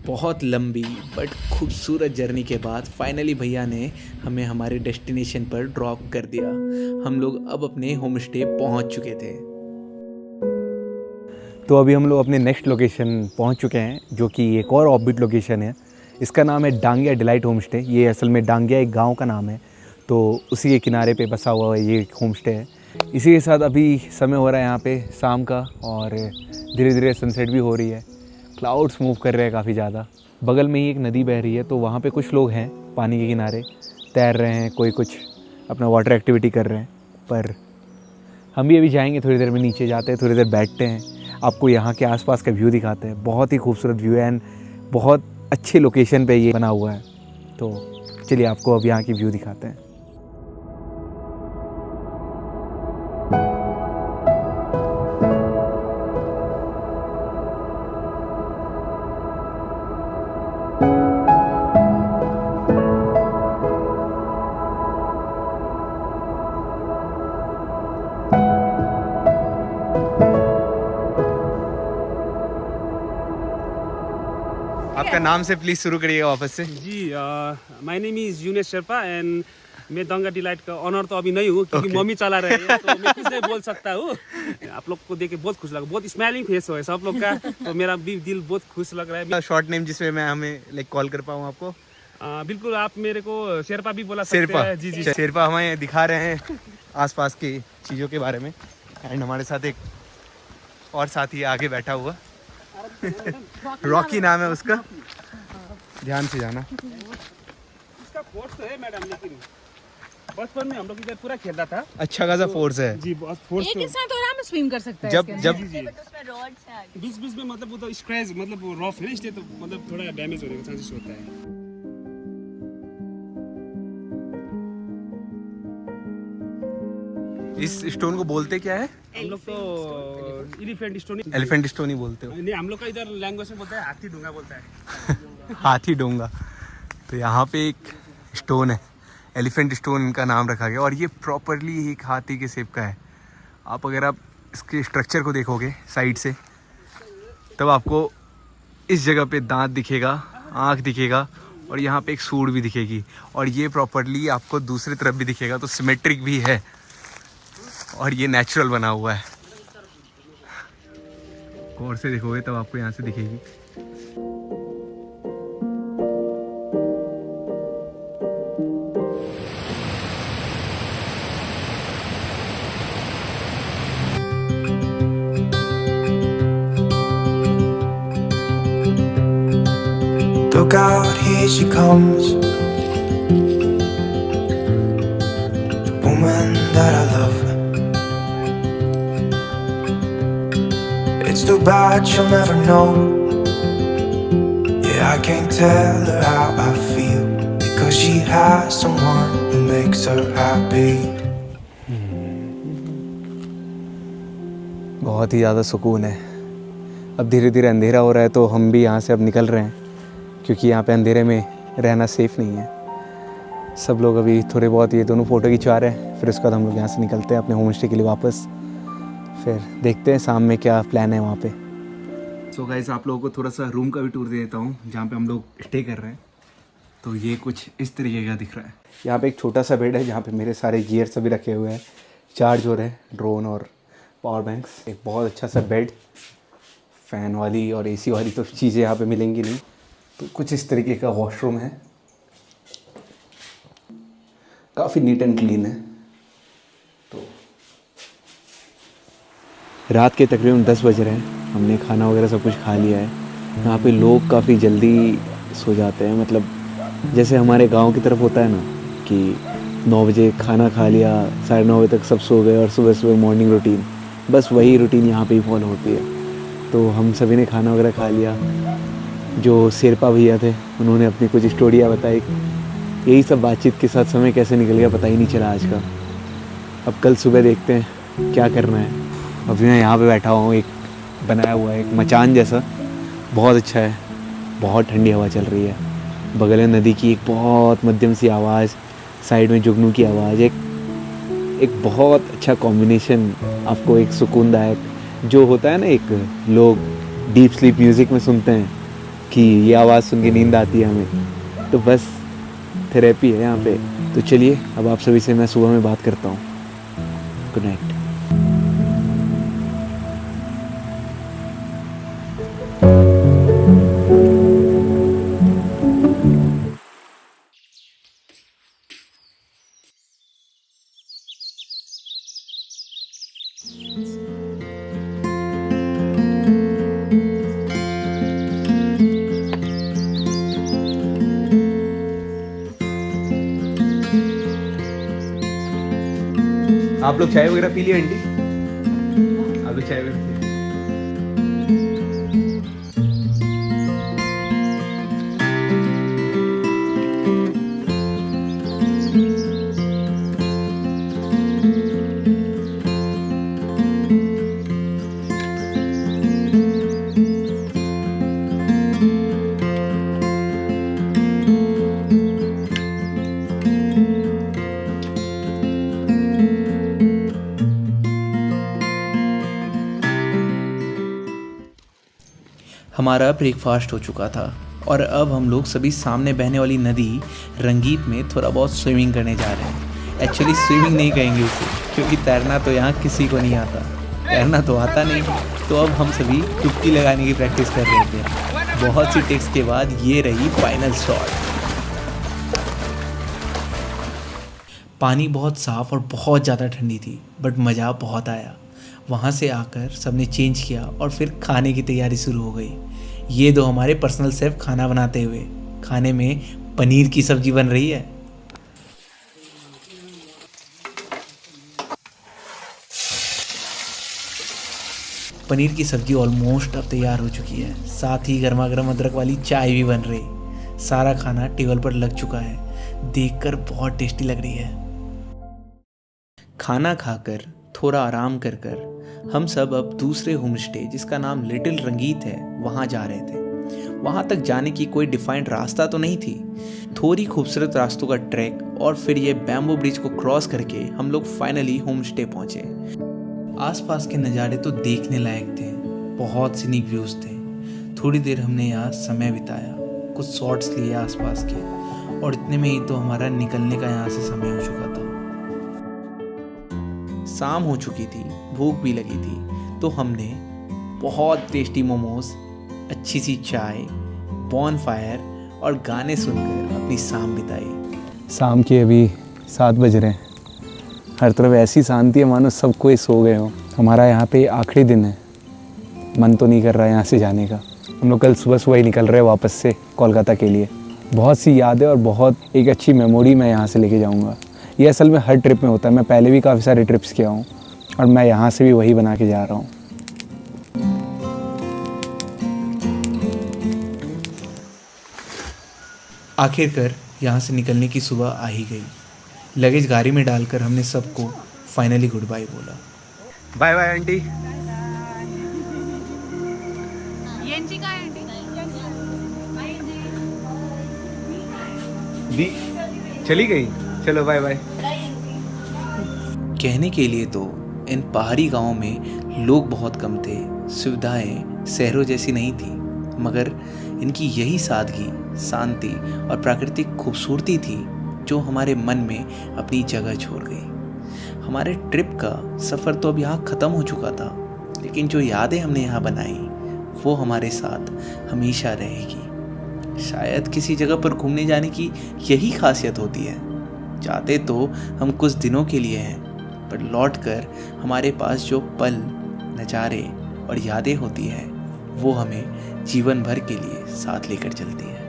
बहुत लंबी बट खूबसूरत जर्नी के बाद फाइनली भैया ने हमें हमारे डेस्टिनेशन पर ड्रॉप कर दिया। हम लोग अब अपने होम स्टे पहुँच चुके थे। तो अभी हम लोग अपने नेक्स्ट लोकेशन पहुंच चुके हैं, जो कि एक और ऑफबीट लोकेशन है। इसका नाम है डांगिया डिलाइट होम स्टे। ये असल में डांगिया एक गांव का नाम है, तो उसी के किनारे पे बसा हुआ है ये होम स्टे है। इसी के साथ अभी समय हो रहा है यहाँ पे शाम का, और धीरे धीरे सनसेट भी हो रही है। क्लाउड्स मूव कर रहे हैं काफ़ी ज़्यादा। बगल में ही एक नदी बह रही है, तो वहाँ पे कुछ लोग हैं पानी के किनारे तैर रहे हैं, कोई कुछ अपना वाटर एक्टिविटी कर रहे हैं। पर हम भी अभी जाएंगे, थोड़ी देर में नीचे जाते हैं, थोड़ी देर बैठते हैं, आपको यहाँ के आसपास का व्यू दिखाते हैं। बहुत ही खूबसूरत व्यू है एंड बहुत अच्छे लोकेशन पे ये बना हुआ है। तो चलिए आपको अब यहाँ की व्यू दिखाते हैं। आपका नाम से प्लीज़ शुरू करिएगा वापस से। जी, my name is Younes Sherpa and मैं दंगा डिलाइट का ऑनर तो अभी नहीं हूँ, क्योंकि मम्मी चला रहे हैं, तो मैं कुछ नहीं बोल सकता हूँ। आप लोग को देख के बहुत खुश लगा, बहुत स्माइलिंग फेस है सब लोग का, तो मेरा भी दिल बहुत खुश लग रहा है। शॉर्ट नेम जिसमें मैं हमें कॉल कर पाऊँ आपको। बिल्कुल, आप मेरे को शेर्पा भी बोला सकते हैं। जी जी, शेरपा हमें दिखा रहे हैं आसपास की चीज़ों के बारे में। एंड हमारे साथ एक और साथी आगे बैठा हुआ रॉकी नाम है उसका, ध्यान से जाना। इसका फोर्स तो है मैडम, लेकिन बचपन में हम लोग इधर पूरा खेलता था। अच्छा खासा फोर्स है जी, बहुत फोर्स। एक इंसान तो आराम से स्विम कर सकता है जब इसके जब अंदर। बीच बीच में मतलब वो तो स्क्रैच, मतलब वो रफ है, इसलिए तो मतलब थोड़ा डैमेज होने का चांसेस होता है। इस स्टोन को बोलते क्या है? हम लोग तो एलिफेंट स्टोन, एलिफेंट स्टोन ही बोलते हो? नहीं, हम लोग का इधर लैंग्वेज में बोलता है हाथी डूंगा बोलता है। हाथी डोंगा। तो यहाँ पे एक स्टोन है, एलिफेंट स्टोन इनका नाम रखा गया, और ये प्रॉपरली एक हाथी के शेप का है। आप अगर आप इसके स्ट्रक्चर को देखोगे साइड से, तब आपको इस जगह पे दांत दिखेगा, आँख दिखेगा, और यहाँ पे एक सूंड भी दिखेगी, और ये प्रॉपरली आपको दूसरी तरफ भी दिखेगा। तो सिमेट्रिक भी है, और ये नेचुरल बना हुआ है। गौर से देखोगे तब आपको यहाँ से दिखेगी। Look out, here she comes, the woman that I love. It's too bad she'll never know. Yeah, I can't tell her how I feel, because she has someone who makes her happy. बहुत ही ज़्यादा सुकून है। अब धीरे धीरे अंधेरा हो रहा है, तो हम भी यहाँ से अब निकल रहे हैं, क्योंकि यहाँ पे अंधेरे में रहना सेफ़ नहीं है। सब लोग अभी थोड़े बहुत ये दोनों फ़ोटो खिंचवा रहे हैं, फिर उसके बाद हम लोग यहाँ से निकलते हैं अपने होम स्टे के लिए वापस। फिर देखते हैं शाम में क्या प्लान है वहाँ पे। सो गाइस, आप लोगों को थोड़ा सा रूम का भी टूर दे देता हूँ जहाँ पे हम लोग स्टे कर रहे हैं। तो ये कुछ इस तरीके का दिख रहा है। यहाँ पे एक छोटा सा बेड है, जहाँ पे मेरे सारे गियर सभी रखे हुए हैं, चार्जर है, ड्रोन और पावर बैंक्स। एक बहुत अच्छा सा बेड, फ़ैन वाली और एसी वाली तो चीज़ें यहाँ पे मिलेंगी नहीं। तो कुछ इस तरीके का वॉशरूम है, काफ़ी नीट एंड क्लीन है। तो रात के तकरीबन 10 बज रहे हैं, हमने खाना वगैरह सब कुछ खा लिया है। यहाँ पे लोग काफ़ी जल्दी सो जाते हैं, मतलब जैसे हमारे गांव की तरफ होता है ना कि 9 बजे खाना खा लिया, 9:30 बजे तक सब सो गए, और सुबह सुबह मॉर्निंग रूटीन, बस वही रूटीन यहाँ पे ही फॉलो होती है। तो हम सभी ने खाना वगैरह खा लिया। जो शेरपा भैया थे उन्होंने अपनी कुछ स्टोरियाँ बताई। यही सब बातचीत के साथ समय कैसे निकल गया पता ही नहीं चला आज का। अब कल सुबह देखते हैं क्या करना है। अभी मैं यहाँ पे बैठा हुआ हूँ, एक बनाया हुआ है एक मचान जैसा, बहुत अच्छा है, बहुत ठंडी हवा चल रही है। बगल में नदी की एक बहुत मध्यम सी आवाज़, साइड में जुगनू की आवाज़, एक बहुत अच्छा कॉम्बिनेशन, आपको एक सुकूनदायक जो होता है ना, एक लोग डीप स्लीप म्यूज़िक में सुनते हैं कि ये आवाज़ सुन के नींद आती है हमें, तो बस थेरेपी है यहाँ पे। तो चलिए अब आप सभी से मैं सुबह में बात करता हूँ। Good night. आप लोग चाय वगैरह पी लिए आंटी? आप लोग चाय वगैरह पी लिए? हमारा ब्रेकफास्ट हो चुका था और अब हम लोग सभी सामने बहने वाली नदी रंगीत में थोड़ा बहुत स्विमिंग करने जा रहे हैं। एक्चुअली स्विमिंग नहीं कहेंगे उसे, क्योंकि तैरना तो यहाँ किसी को नहीं आता, तैरना तो आता नहीं। तो अब हम सभी डुबकी लगाने की प्रैक्टिस कर रहे थे। बहुत सी टेक्स के बाद ये रही फाइनल शॉट। पानी बहुत साफ़ और बहुत ज़्यादा ठंडी थी, बट मज़ा बहुत आया। वहाँ से आकर सबने चेंज किया और फिर खाने की तैयारी शुरू हो गई। ये दो हमारे पर्सनल शेफ खाना बनाते हुए, खाने में पनीर की सब्जी बन रही है। पनीर की सब्जी ऑलमोस्ट अब तैयार हो चुकी है, साथ ही गर्मा गर्म अदरक वाली चाय भी बन रही। सारा खाना टेबल पर लग चुका है, देखकर बहुत टेस्टी लग रही है। खाना खाकर थोड़ा आराम कर कर हम सब अब दूसरे होम स्टे, जिसका नाम लिटिल रंगीत है, वहाँ जा रहे थे। वहाँ तक जाने की कोई डिफाइंड रास्ता तो नहीं थी, थोड़ी खूबसूरत रास्तों का ट्रैक, और फिर ये बैम्बू ब्रिज को क्रॉस करके हम लोग फाइनली होम स्टे पहुँचे। आसपास के नज़ारे तो देखने लायक थे, बहुत सीनिक व्यूज़ थे। थोड़ी देर हमने यहाँ समय बिताया, कुछ शॉट्स लिए आसपास के, और इतने में ही तो हमारा निकलने का यहाँ से समय हो चुका था। शाम हो चुकी थी, भूख भी लगी थी, तो हमने बहुत टेस्टी मोमोज, अच्छी सी चाय, बॉनफायर और गाने सुनकर अपनी शाम बिताई। शाम के अभी 7 बज रहे हैं। हर तरफ ऐसी शांति है मानो सब कोई सो गए हो। हमारा यहाँ पे आखिरी दिन है, मन तो नहीं कर रहा है यहाँ से जाने का। हम लोग कल सुबह सुबह ही निकल रहे हैं वापस से कोलकाता के लिए। बहुत सी यादें और बहुत एक अच्छी मेमोरी मैं यहाँ से लेके जाऊँगा। ये असल में हर ट्रिप में होता है। मैं पहले भी काफ़ी सारे ट्रिप्स किया हूँ और मैं यहाँ से भी वही बना के जा रहा हूँ। आखिरकार यहाँ से निकलने की सुबह आ ही गई। लगेज गाड़ी में डालकर हमने सबको फाइनली गुड बाय बोला। Bye bye aunty. दी चली गई, चलो बाय बाय। कहने के लिए तो इन पहाड़ी गांवों में लोग बहुत कम थे, सुविधाएं शहरों जैसी नहीं थी, मगर इनकी यही सादगी, शांति और प्राकृतिक खूबसूरती थी जो हमारे मन में अपनी जगह छोड़ गई। हमारे ट्रिप का सफ़र तो अब यहाँ ख़त्म हो चुका था, लेकिन जो यादें हमने यहाँ बनाई वो हमारे साथ हमेशा रहेगी। शायद किसी जगह पर घूमने जाने की यही खासियत होती है। जाते तो हम कुछ दिनों के लिए हैं, पर लौटकर हमारे पास जो पल, नज़ारे और यादें होती हैं वो हमें जीवन भर के लिए साथ लेकर चलती है।